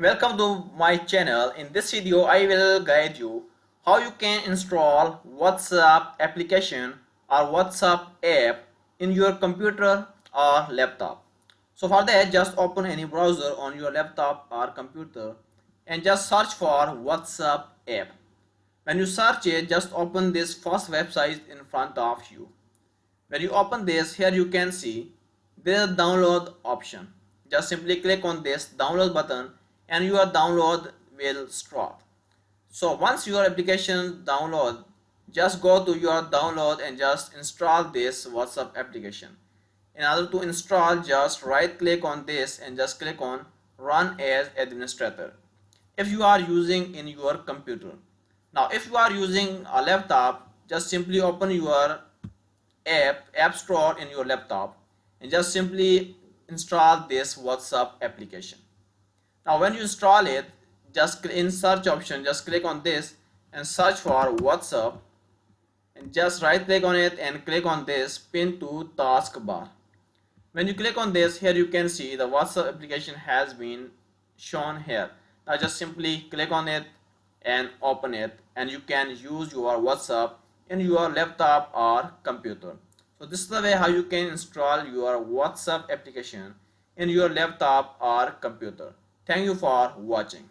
Welcome to my channel. In this video I will guide you how you can install WhatsApp application or WhatsApp app in your computer or laptop. So for that, just open any browser on your laptop or computer and just search for WhatsApp app. When you search it, just open this first website in front of you. When you open this, here you can see there is a download option. Just simply click on this download button and your download will start. So once your application download, just go to your download and just install this WhatsApp application. In order to install, just right click on this and just click on run as administrator if you are using in your computer. Now if you are using a laptop, just simply open your app store in your laptop and just simply install this WhatsApp application. Now when you install it, just in search option, just click on this and search for WhatsApp and just right click on it and click on this pin to taskbar. When you click on this, here you can see the WhatsApp application has been shown here. Now just simply click on it and open it and you can use your WhatsApp in your laptop or computer. So this is the way how you can install your WhatsApp application in your laptop or computer. Thank you for watching.